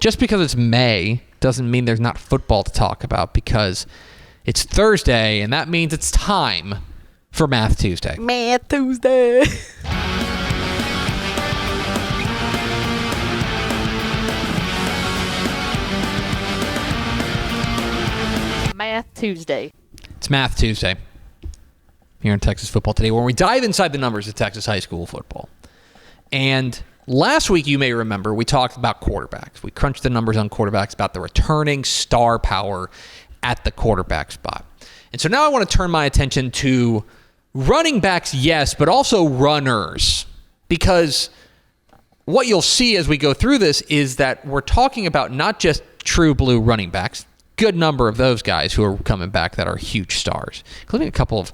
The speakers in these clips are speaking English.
just because it's May doesn't mean there's not football to talk about, because it's Thursday, and that means it's time for Math Tuesday. Math Tuesday. Math Tuesday. It's Math Tuesday here in Texas Football Today, where we dive inside the numbers of Texas high school football. And last week, you may remember, we talked about quarterbacks. We crunched the numbers on quarterbacks about the returning star power at the quarterback spot. And so now I want to turn my attention to running backs, yes, but also runners. Because what you'll see as we go through this is that we're talking about not just true blue running backs, good number of those guys who are coming back that are huge stars, including a couple of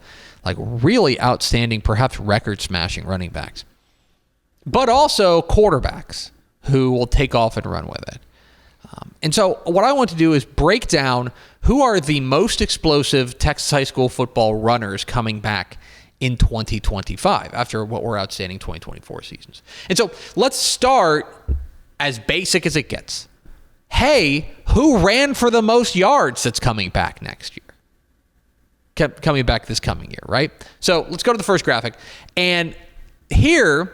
really outstanding, perhaps record-smashing running backs, but also quarterbacks who will take off and run with it. And so what I want to do is break down who are the most explosive Texas high school football runners coming back in 2025 after what were outstanding 2024 seasons. And so let's start as basic as it gets. Hey, who ran for the most yards that's coming back next year? Coming back this coming year, right? So let's go to the first graphic. And here,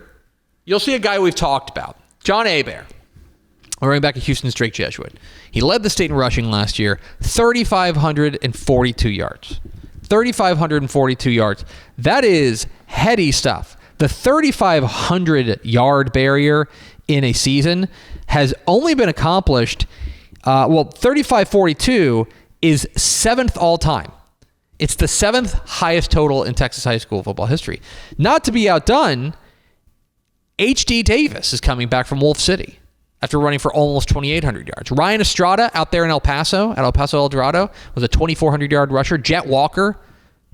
you'll see a guy we've talked about, John Hebert, running back at Houston's Drake Jesuit. He led the state in rushing last year, 3,542 yards. 3,542 yards. That is heady stuff. The 3,500-yard barrier in a season has only been accomplished, 3,542 is 7th all-time. It's the 7th highest total in Texas high school football history. Not to be outdone, H.D. Davis is coming back from Wolf City after running for almost 2,800 yards. Ryan Estrada out there in El Paso, at El Paso El Dorado, was a 2,400-yard rusher. Jet Walker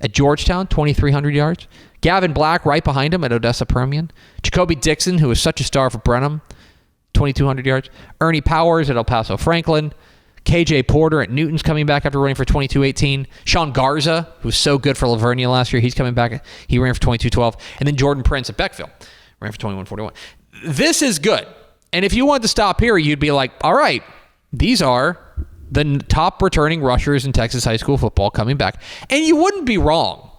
at Georgetown, 2,300 yards. Gavin Black right behind him at Odessa Permian. Jacoby Dixon, who was such a star for Brenham, 2,200 yards. Ernie Powers at El Paso Franklin. KJ Porter at Newton's coming back after running for 22-18. Sean Garza, who was so good for Lavernia last year, he's coming back. He ran for 22-12. And then Jordan Prince at Beckville ran for 21-41. This is good. And if you wanted to stop here, you'd be like, all right, these are the top returning rushers in Texas high school football coming back. And you wouldn't be wrong.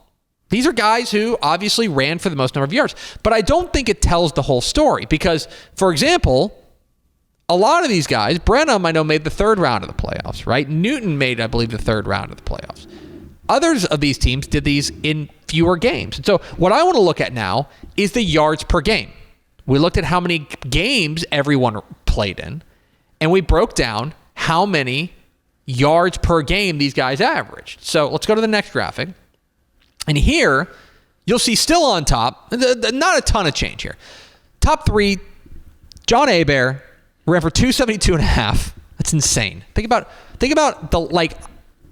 These are guys who obviously ran for the most number of yards. But I don't think it tells the whole story because, for example, a lot of these guys, Brenham, I know, made the third round of the playoffs, right? Newton made, I believe, the third round of the playoffs. Others of these teams did these in fewer games. And so what I want to look at now is the yards per game. We looked at how many games everyone played in, and we broke down how many yards per game these guys averaged. So let's go to the next graphic. And here, you'll see still on top, not a ton of change here. Top three, John Hebert ran for 272.5. That's insane. Think about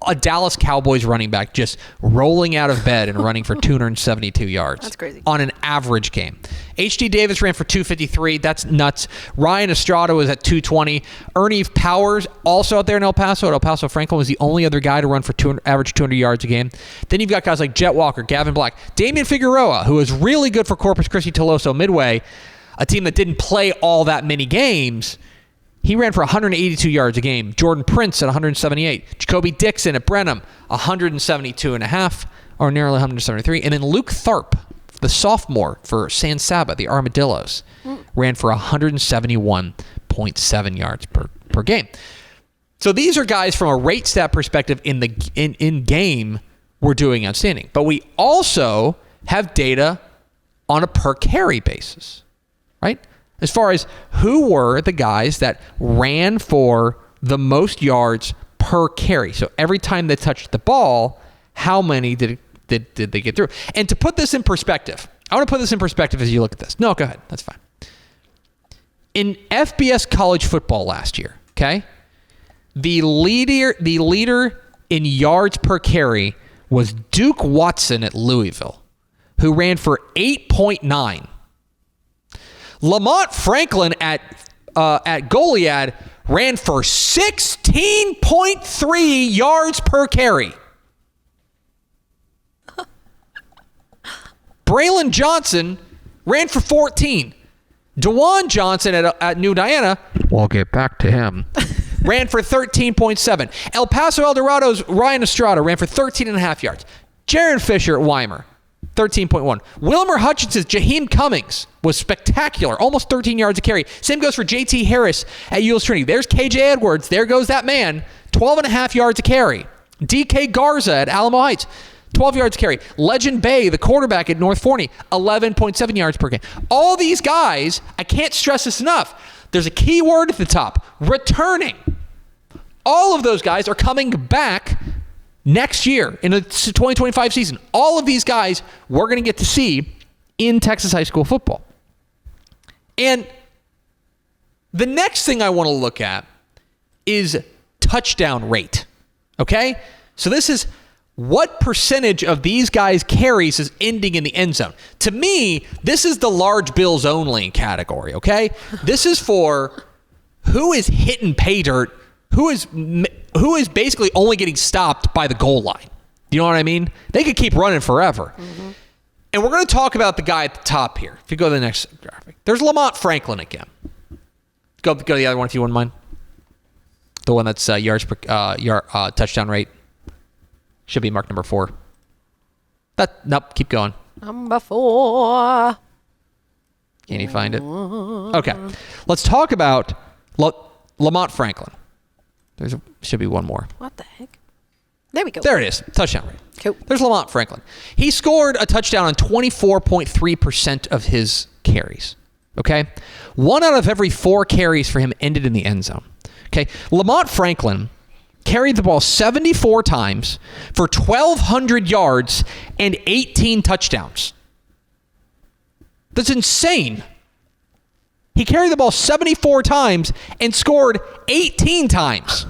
a Dallas Cowboys running back just rolling out of bed and running for 272 yards. That's crazy. On an average game. H.D. Davis ran for 253. That's nuts. Ryan Estrada was at 220. Ernie Powers, also out there in El Paso, at El Paso Franklin, was the only other guy to run for average 200 yards a game. Then you've got guys like Jet Walker, Gavin Black, Damian Figueroa, who was really good for Corpus Christi Toloso Midway, a team that didn't play all that many games. He ran for 182 yards a game. Jordan Prince at 178. Jacoby Dixon at Brenham, 172.5, or nearly 173. And then Luke Tharp, the sophomore for San Saba, the Armadillos, ran for 171.7 yards per game. So these are guys from a rate stat perspective in game were doing outstanding. But we also have data on a per carry basis, right? As far as who were the guys that ran for the most yards per carry. So every time they touched the ball, how many did they get through? And to put this in perspective, I want to put this in perspective as you look at this. No, go ahead. That's fine. In FBS college football last year, okay, the leader in yards per carry was Duke Watson at Louisville, who ran for 8.9. Lamont Franklin at Goliad ran for 16.3 yards per carry. Braylon Johnson ran for 14. Dewan Johnson at New Diana We'll get back to him. Ran for 13.7. El Paso Eldorado's Ryan Estrada ran for 13.5 yards. Jaron Fisher at Weimar, 13.1. Wilmer Hutchinson's Jaheim Cummings was spectacular, almost 13 yards a carry. Same goes for J.T. Harris at Yules Trinity. There's K.J. Edwards. There goes that man, 12.5 yards a carry. D.K. Garza at Alamo Heights, 12 yards a carry. Legend Bay, the quarterback at North Forney, 11.7 yards per game. All these guys, I can't stress this enough. There's a key word at the top, returning. All of those guys are coming back next year in the 2025 season. All of these guys we're going to get to see in Texas high school football. And the next thing I want to look at is touchdown rate. Okay? So this is what percentage of these guys' carries is ending in the end zone. To me, this is the large bills only category, okay? This is for who is hitting pay dirt, who is basically only getting stopped by the goal line. You know what I mean? They could keep running forever. Mm-hmm. And we're going to talk about the guy at the top here. If you go to the next graphic, there's Lamont Franklin again. Go to the other one if you wouldn't mind. The one that's yards per touchdown rate. Should be marked number 4. Nope, keep going. Number 4. Can you find it? Okay. Let's talk about Lamont Franklin. Should be one more. What the heck? There we go. There it is. Touchdown rate. Cool. There's Lamont Franklin. He scored a touchdown on 24.3% of his carries. Okay? 1 out of every 4 carries for him ended in the end zone. Okay? Lamont Franklin carried the ball 74 times for 1,200 yards and 18 touchdowns. That's insane. He carried the ball 74 times and scored 18 times.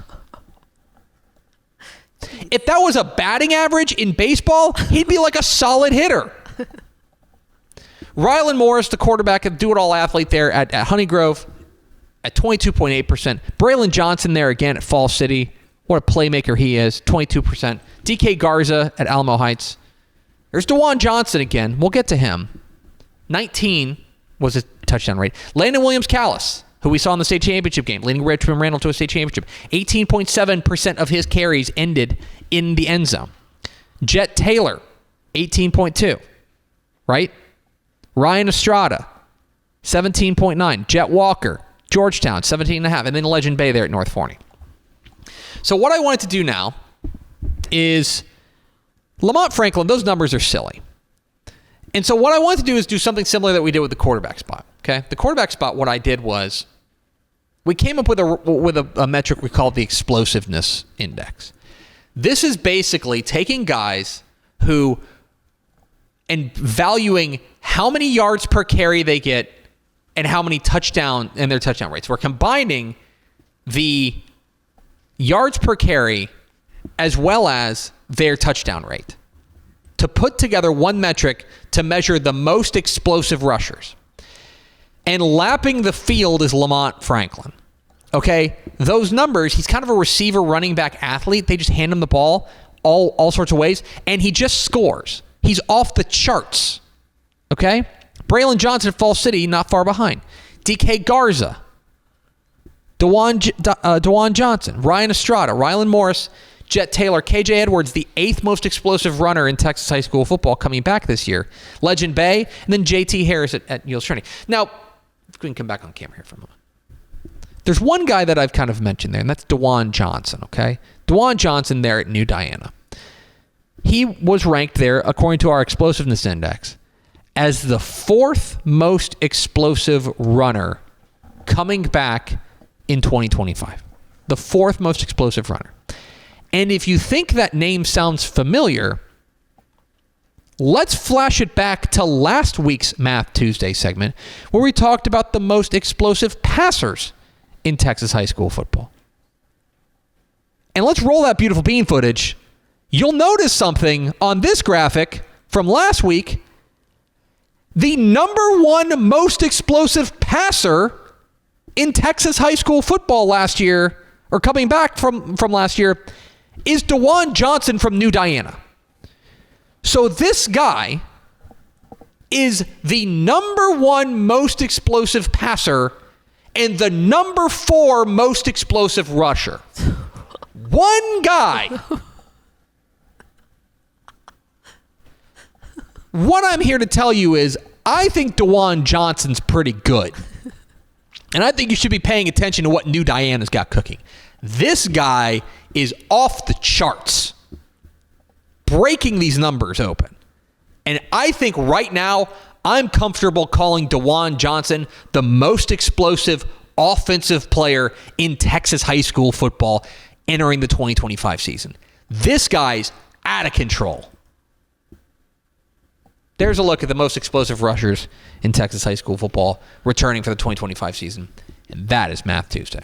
If that was a batting average in baseball, he'd be like a solid hitter. Rylan Morris, the quarterback, a do-it-all athlete there at Honeygrove at 22.8%. Braylon Johnson there again at Fall City. What a playmaker he is, 22%. D.K. Garza at Alamo Heights. There's Dewan Johnson again. We'll get to him. 19 was his touchdown rate. Landon Williams-Callis, who we saw in the state championship game, leading Richmond Randall to a state championship. 18.7% of his carries ended in the end zone. Jet Taylor, 18.2, right? Ryan Estrada, 17.9. Jet Walker, Georgetown, 17.5. And then Legend Bay there at North Forney. So what I wanted to do now is Lamont Franklin, those numbers are silly. And so what I wanted to do is do something similar that we did with the quarterback spot. Okay? The quarterback spot, what I did was we came up with a metric we called the explosiveness index. This is basically taking guys who and valuing how many yards per carry they get and how many touchdown and their touchdown rates. We're combining the yards per carry as well as their touchdown rate to put together one metric to measure the most explosive rushers. And lapping the field is Lamont Franklin. Okay? Those numbers, he's kind of a receiver, running back athlete. They just hand him the ball all sorts of ways, and he just scores. He's off the charts. Okay? Braylon Johnson at Fall City, not far behind. D.K. Garza. Dewan Johnson, Ryan Estrada, Rylan Morris, Jet Taylor, K.J. Edwards, the 8th most explosive runner in Texas high school football coming back this year. Legend Bay, and then J.T. Harris at Yules Trinity. Now, if we can come back on camera here for a moment. There's one guy that I've kind of mentioned there, and that's Dewan Johnson, okay? Dewan Johnson there at New Diana. He was ranked there, according to our explosiveness index, as the 4th most explosive runner coming back in 2025. The 4th most explosive runner. And if you think that name sounds familiar, let's flash it back to last week's Math Tuesday segment where we talked about the most explosive passers in Texas high school football. And let's roll that beautiful bean footage. You'll notice something on this graphic from last week. The number 1 most explosive passer in Texas high school football last year, or coming back from last year, is Dewan Johnson from New Diana. So this guy is the number 1 most explosive passer, and the number 4 most explosive rusher. One guy. What I'm here to tell you is I think Dewan Johnson's pretty good. And I think you should be paying attention to what New Diana's got cooking. This guy is off the charts, breaking these numbers open. And I think right now, I'm comfortable calling Dewan Johnson the most explosive offensive player in Texas high school football entering the 2025 season. This guy's out of control. There's a look at the most explosive rushers in Texas high school football returning for the 2025 season. And that is Math Tuesday.